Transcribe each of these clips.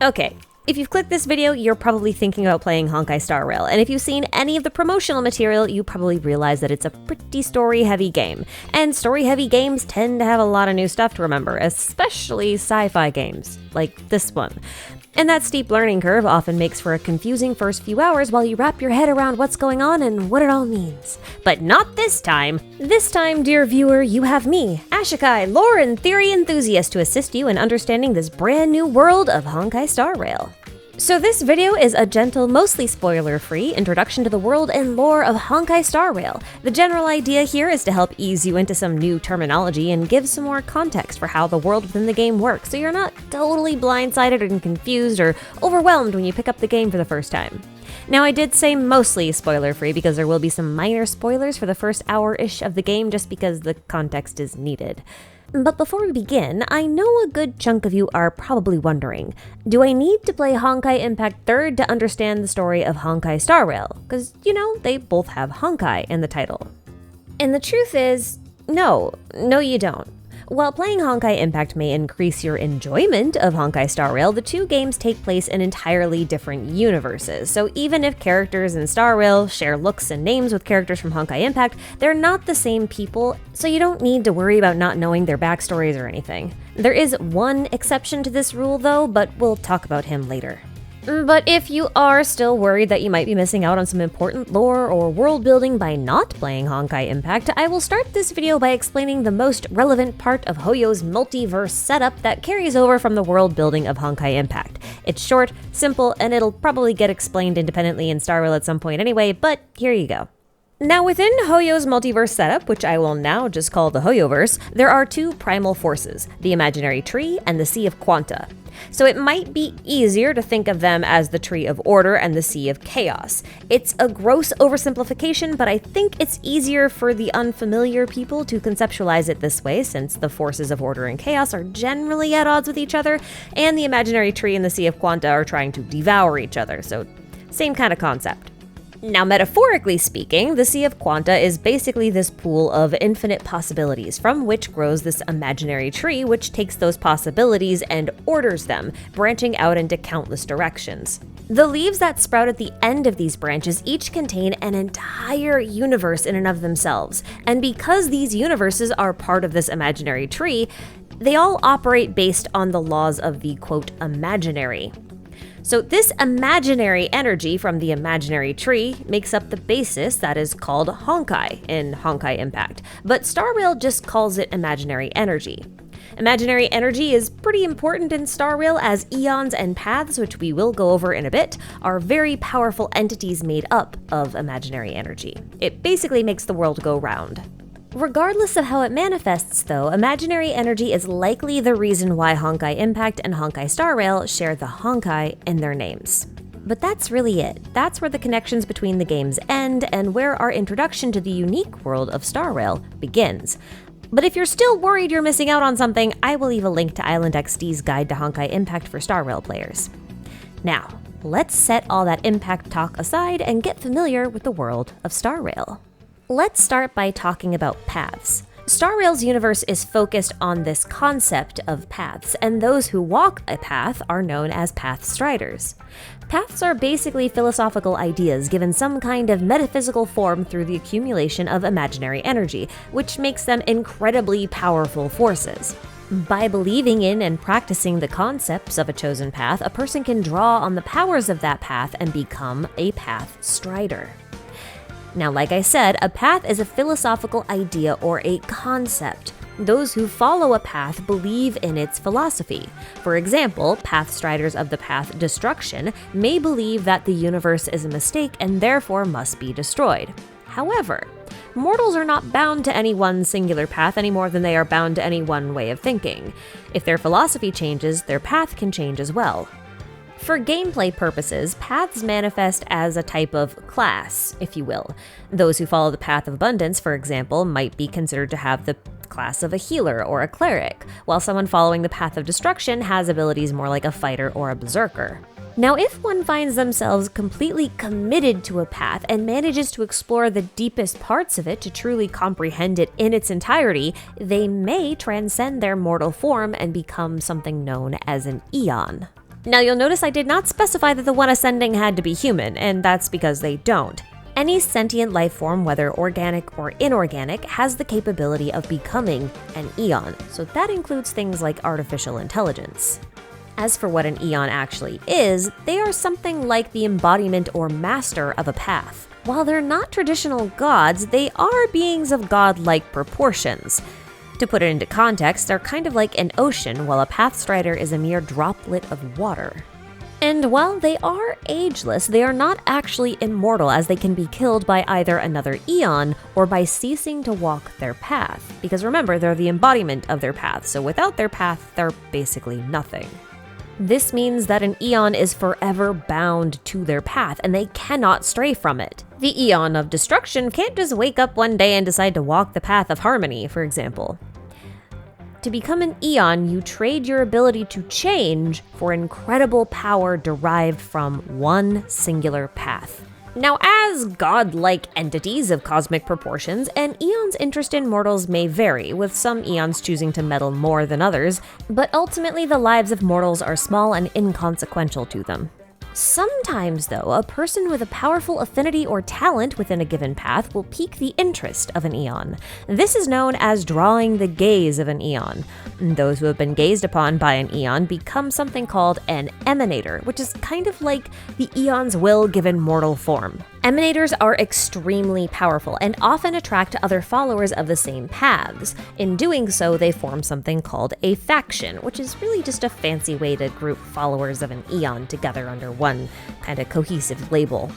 Okay, if you've clicked this video, you're probably thinking about playing Honkai Star Rail, and if you've seen any of the promotional material, you probably realize that it's a pretty story-heavy game. And story-heavy games tend to have a lot of new stuff to remember, especially sci-fi games, like this one. And that steep learning curve often makes for a confusing first few hours while you wrap your head around what's going on and what it all means. But not this time. This time, dear viewer, you have me, Ashikai, lore and theory enthusiast, to assist you in understanding this brand new world of Honkai Star Rail. So this video is a gentle, mostly spoiler-free introduction to the world and lore of Honkai Star Rail. The general idea here is to help ease you into some new terminology and give some more context for how the world within the game works, so you're not totally blindsided and confused or overwhelmed when you pick up the game for the first time. Now, I did say mostly spoiler-free because there will be some minor spoilers for the first hour-ish of the game just because the context is needed. But before we begin, I know a good chunk of you are probably wondering, do I need to play Honkai Impact 3rd to understand the story of Honkai Star Rail? Because, you know, they both have Honkai in the title. And the truth is, no you don't. While playing Honkai Impact may increase your enjoyment of Honkai Star Rail, the two games take place in entirely different universes. So even if characters in Star Rail share looks and names with characters from Honkai Impact, they're not the same people, so you don't need to worry about not knowing their backstories or anything. There is one exception to this rule though, but we'll talk about him later. But if you are still worried that you might be missing out on some important lore or world building by not playing Honkai Impact, I will start this video by explaining the most relevant part of Hoyo's multiverse setup that carries over from the world building of Honkai Impact. It's short, simple, and it'll probably get explained independently in Star Rail at some point anyway, but here you go. Now, within Hoyo's multiverse setup, which I will now just call the Hoyoverse, there are two primal forces, the imaginary tree and the Sea of Quanta. So it might be easier to think of them as the Tree of Order and the Sea of Chaos. It's a gross oversimplification, but I think it's easier for the unfamiliar people to conceptualize it this way, since the forces of order and chaos are generally at odds with each other, and the imaginary tree and the Sea of Quanta are trying to devour each other, so same kind of concept. Now, metaphorically speaking, the Sea of Quanta is basically this pool of infinite possibilities from which grows this imaginary tree which takes those possibilities and orders them, branching out into countless directions. The leaves that sprout at the end of these branches each contain an entire universe in and of themselves, and because these universes are part of this imaginary tree, they all operate based on the laws of the, quote, imaginary. So this imaginary energy from the imaginary tree makes up the basis that is called Honkai in Honkai Impact, but Star Rail just calls it imaginary energy. Imaginary energy is pretty important in Star Rail as Aeons and paths, which we will go over in a bit, are very powerful entities made up of imaginary energy. It basically makes the world go round. Regardless of how it manifests, though, imaginary energy is likely the reason why Honkai Impact and Honkai Star Rail share the Honkai in their names. But that's really it. That's where the connections between the games end and where our introduction to the unique world of Star Rail begins. But if you're still worried you're missing out on something, I will leave a link to IslandXD's guide to Honkai Impact for Star Rail players. Now, let's set all that Impact talk aside and get familiar with the world of Star Rail. Let's start by talking about paths. Star Rail's universe is focused on this concept of paths, and those who walk a path are known as path striders. Paths are basically philosophical ideas given some kind of metaphysical form through the accumulation of imaginary energy, which makes them incredibly powerful forces. By believing in and practicing the concepts of a chosen path, a person can draw on the powers of that path and become a path strider. Now, like I said, a path is a philosophical idea or a concept. Those who follow a path believe in its philosophy. For example, path striders of the path destruction may believe that the universe is a mistake and therefore must be destroyed. However, mortals are not bound to any one singular path any more than they are bound to any one way of thinking. If their philosophy changes, their path can change as well. For gameplay purposes, paths manifest as a type of class, if you will. Those who follow the path of abundance, for example, might be considered to have the class of a healer or a cleric, while someone following the path of destruction has abilities more like a fighter or a berserker. Now, if one finds themselves completely committed to a path and manages to explore the deepest parts of it to truly comprehend it in its entirety, they may transcend their mortal form and become something known as an Aeon. Now you'll notice I did not specify that the one ascending had to be human, and that's because they don't. Any sentient life form, whether organic or inorganic, has the capability of becoming an Aeon, so that includes things like artificial intelligence. As for what an Aeon actually is, they are something like the embodiment or master of a path. While they're not traditional gods, they are beings of godlike proportions. To put it into context, they're kind of like an ocean, while a Pathstrider is a mere droplet of water. And while they are ageless, they are not actually immortal, as they can be killed by either another Aeon or by ceasing to walk their path. Because remember, they're the embodiment of their path, so without their path, they're basically nothing. This means that an Aeon is forever bound to their path, and they cannot stray from it. The Aeon of Destruction can't just wake up one day and decide to walk the path of harmony, for example. To become an Aeon, you trade your ability to change for incredible power derived from one singular path. Now, as godlike entities of cosmic proportions, an Aeon's interest in mortals may vary, with some Aeons choosing to meddle more than others, but ultimately the lives of mortals are small and inconsequential to them. Sometimes, though, a person with a powerful affinity or talent within a given path will pique the interest of an Aeon. This is known as drawing the gaze of an Aeon. Those who have been gazed upon by an Aeon become something called an emanator, which is kind of like the Aeon's will given mortal form. Emanators are extremely powerful and often attract other followers of the same paths. In doing so, they form something called a faction, which is really just a fancy way to group followers of an Aeon together under one kind of cohesive label.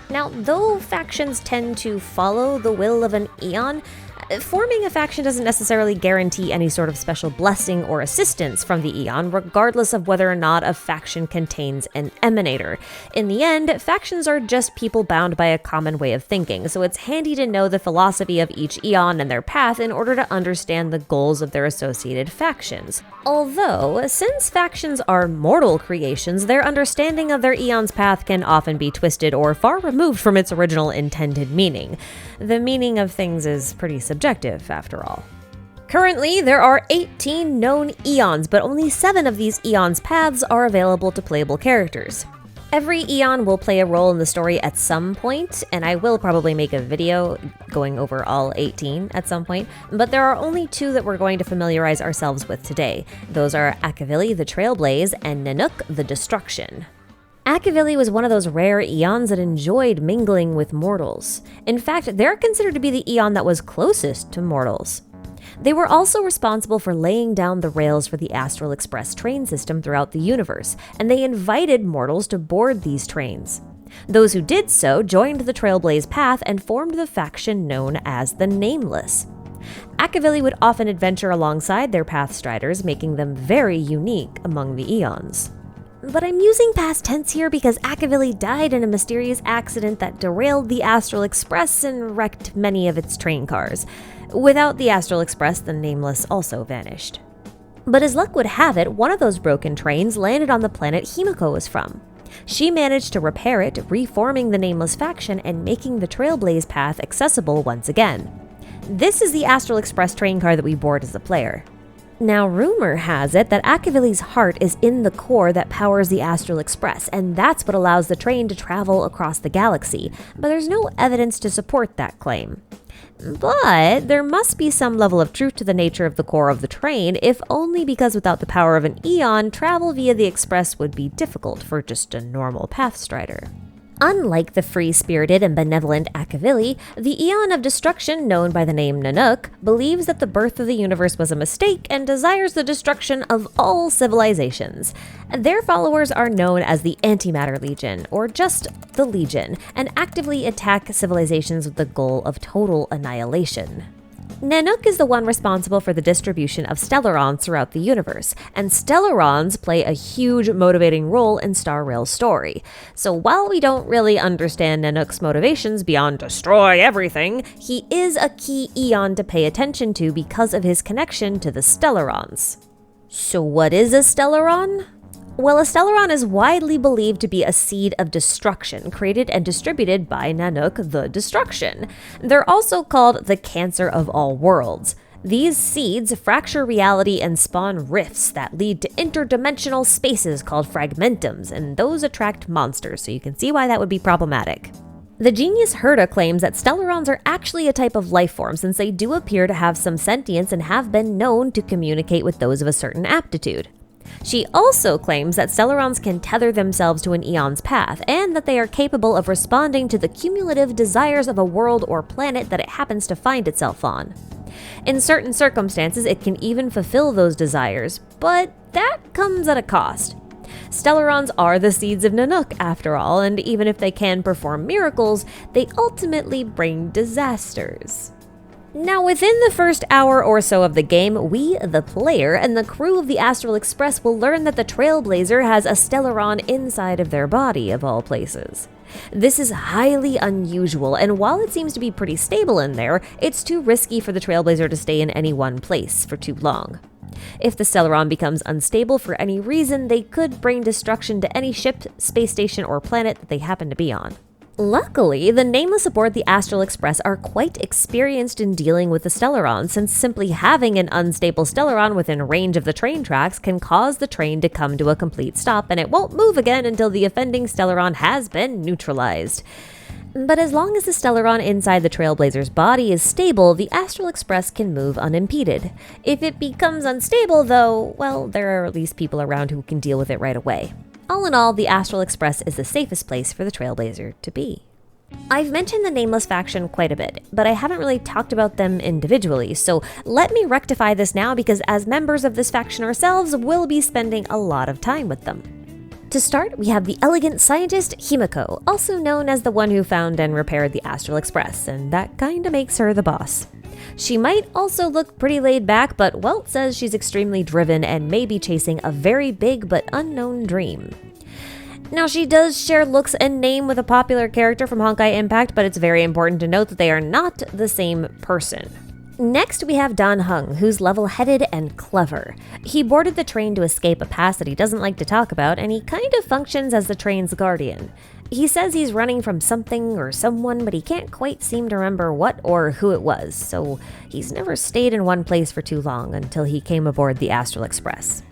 Now, though factions tend to follow the will of an Aeon, forming a faction doesn't necessarily guarantee any sort of special blessing or assistance from the Aeon, regardless of whether or not a faction contains an emanator. In the end, factions are just people bound by a common way of thinking, so it's handy to know the philosophy of each Aeon and their path in order to understand the goals of their associated factions. Although, since factions are mortal creations, their understanding of their Aeon's path can often be twisted or far removed from its original intended meaning. The meaning of things is pretty subjective, after all. Currently, there are 18 known Aeons, but only 7 of these Aeons' paths are available to playable characters. Every Aeon will play a role in the story at some point, and I will probably make a video going over all 18 at some point, but there are only 2 that we're going to familiarize ourselves with today. Those are Akavili the Trailblazer and Nanook the Destruction. Akavili was one of those rare Aeons that enjoyed mingling with mortals. In fact, they're considered to be the Aeon that was closest to mortals. They were also responsible for laying down the rails for the Astral Express train system throughout the universe, and they invited mortals to board these trains. Those who did so joined the Trailblaze path and formed the faction known as the Nameless. Akavili would often adventure alongside their Pathstriders, making them very unique among the Aeons. But I'm using past tense here because Akavili died in a mysterious accident that derailed the Astral Express and wrecked many of its train cars. Without the Astral Express, the Nameless also vanished. But as luck would have it, one of those broken trains landed on the planet Himiko was from. She managed to repair it, reforming the Nameless faction and making the Trailblaze path accessible once again. This is the Astral Express train car that we board as a player. Now, rumor has it that Akavili's heart is in the core that powers the Astral Express, and that's what allows the train to travel across the galaxy, but there's no evidence to support that claim. But there must be some level of truth to the nature of the core of the train, if only because without the power of an Aeon, travel via the Express would be difficult for just a normal Pathstrider. Unlike the free-spirited and benevolent Akavili, the Aeon of Destruction, known by the name Nanook, believes that the birth of the universe was a mistake and desires the destruction of all civilizations. Their followers are known as the Antimatter Legion, or just the Legion, and actively attack civilizations with the goal of total annihilation. Nanook is the one responsible for the distribution of Stellarons throughout the universe, and Stellarons play a huge motivating role in Star Rail's story. So while we don't really understand Nanook's motivations beyond destroy everything, he is a key Aeon to pay attention to because of his connection to the Stellarons. So what is a Stellaron? Well, a Stellaron is widely believed to be a seed of destruction created and distributed by Nanook the Destruction. They're also called the Cancer of all worlds. These seeds fracture reality and spawn rifts that lead to interdimensional spaces called fragmentums, and those attract monsters, so you can see why that would be problematic. The genius Herta claims that Stellarons are actually a type of life form, since they do appear to have some sentience and have been known to communicate with those of a certain aptitude. She also claims that Stellarons can tether themselves to an Aeon's path, and that they are capable of responding to the cumulative desires of a world or planet that it happens to find itself on. In certain circumstances, it can even fulfill those desires, but that comes at a cost. Stellarons are the seeds of Nanook, after all, and even if they can perform miracles, they ultimately bring disasters. Now, within the first hour or so of the game, we, the player, and the crew of the Astral Express will learn that the Trailblazer has a Stellaron inside of their body, of all places. This is highly unusual, and while it seems to be pretty stable in there, it's too risky for the Trailblazer to stay in any one place for too long. If the Stellaron becomes unstable for any reason, they could bring destruction to any ship, space station, or planet that they happen to be on. Luckily, the Nameless aboard the Astral Express are quite experienced in dealing with the Stellaron, since simply having an unstable Stellaron within range of the train tracks can cause the train to come to a complete stop, and it won't move again until the offending Stellaron has been neutralized. But as long as the Stellaron inside the Trailblazer's body is stable, the Astral Express can move unimpeded. If it becomes unstable, though, well, there are at least people around who can deal with it right away. All in all, the Astral Express is the safest place for the Trailblazer to be. I've mentioned the Nameless faction quite a bit, but I haven't really talked about them individually, so let me rectify this now, because as members of this faction ourselves, we'll be spending a lot of time with them. To start, we have the elegant scientist Himiko, also known as the one who found and repaired the Astral Express, and that kinda makes her the boss. She might also look pretty laid back, but Welt says she's extremely driven and may be chasing a very big but unknown dream. Now, she does share looks and name with a popular character from Honkai Impact, but it's very important to note that they are not the same person. Next, we have Dan Heng, who's level-headed and clever. He boarded the train to escape a past that he doesn't like to talk about, and he kind of functions as the train's guardian. He says he's running from something or someone, but he can't quite seem to remember what or who it was, so he's never stayed in one place for too long until he came aboard the Astral Express.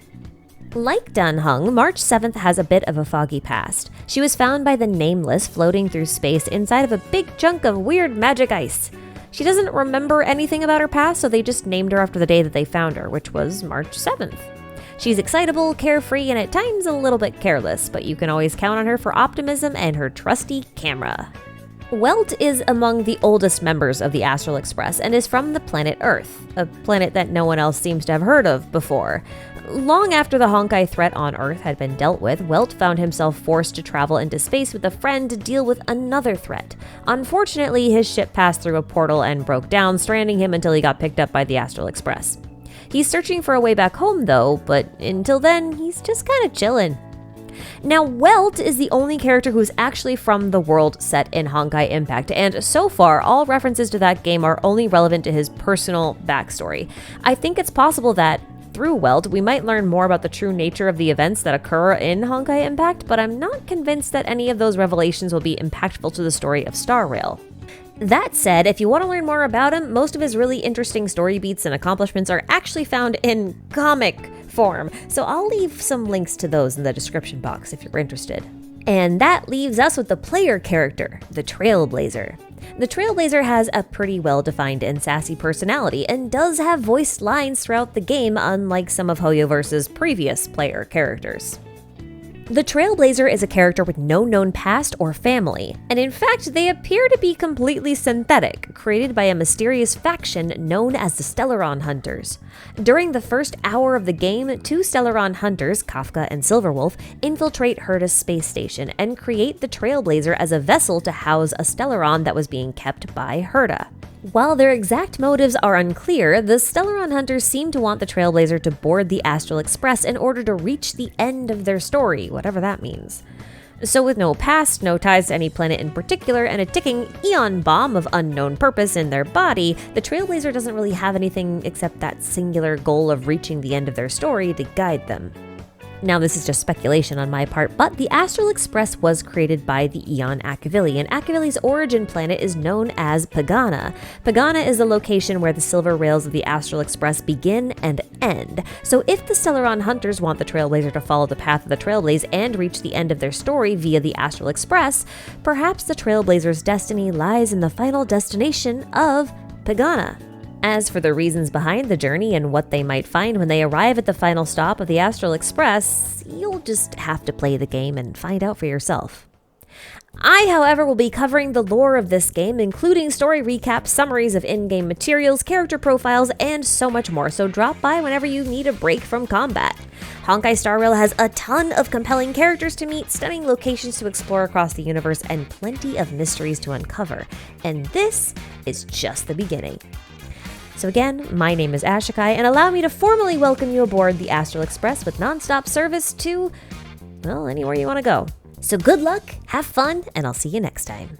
Like Dan Heng, March 7th has a bit of a foggy past. She was found by the Nameless floating through space inside of a big chunk of weird magic ice. She doesn't remember anything about her past, so they just named her after the day that they found her, which was March 7th. She's excitable, carefree, and at times a little bit careless, but you can always count on her for optimism and her trusty camera. Welt is among the oldest members of the Astral Express and is from the planet Earth, a planet that no one else seems to have heard of before. Long after the Honkai threat on Earth had been dealt with, Welt found himself forced to travel into space with a friend to deal with another threat. Unfortunately, his ship passed through a portal and broke down, stranding him until he got picked up by the Astral Express. He's searching for a way back home though, but until then, he's just kinda chillin'. Now, Welt is the only character who's actually from the world set in Honkai Impact, and so far, all references to that game are only relevant to his personal backstory. I think it's possible that through Welt, we might learn more about the true nature of the events that occur in Honkai Impact, but I'm not convinced that any of those revelations will be impactful to the story of Star Rail. That said, if you want to learn more about him, most of his really interesting story beats and accomplishments are actually found in comic form, so I'll leave some links to those in the description box if you're interested. And that leaves us with the player character, the Trailblazer. The Trailblazer has a pretty well-defined and sassy personality, and does have voiced lines throughout the game, unlike some of Hoyoverse's previous player characters. The Trailblazer is a character with no known past or family, and in fact, they appear to be completely synthetic, created by a mysterious faction known as the Stellaron Hunters. During the first hour of the game, two Stellaron Hunters, Kafka and Silverwolf, infiltrate Herta's space station and create the Trailblazer as a vessel to house a Stellaron that was being kept by Herta. While their exact motives are unclear, the Stellarons hunters seem to want the Trailblazer to board the Astral Express in order to reach the end of their story, whatever that means. So with no past, no ties to any planet in particular, and a ticking Aeon bomb of unknown purpose in their body, the Trailblazer doesn't really have anything except that singular goal of reaching the end of their story to guide them. Now, this is just speculation on my part, but the Astral Express was created by the Aeon Akavili, and Akavili's origin planet is known as Pagana. Pagana is the location where the silver rails of the Astral Express begin and end. So if the Stellaron hunters want the Trailblazer to follow the path of the Trailblaze and reach the end of their story via the Astral Express, perhaps the Trailblazer's destiny lies in the final destination of Pagana. As for the reasons behind the journey and what they might find when they arrive at the final stop of the Astral Express, you'll just have to play the game and find out for yourself. I, however, will be covering the lore of this game, including story recaps, summaries of in-game materials, character profiles, and so much more, so drop by whenever you need a break from combat. Honkai Star Rail has a ton of compelling characters to meet, stunning locations to explore across the universe, and plenty of mysteries to uncover. And this is just the beginning. So again, my name is Ashikai, and allow me to formally welcome you aboard the Astral Express with nonstop service to, well, anywhere you want to go. So good luck, have fun, and I'll see you next time.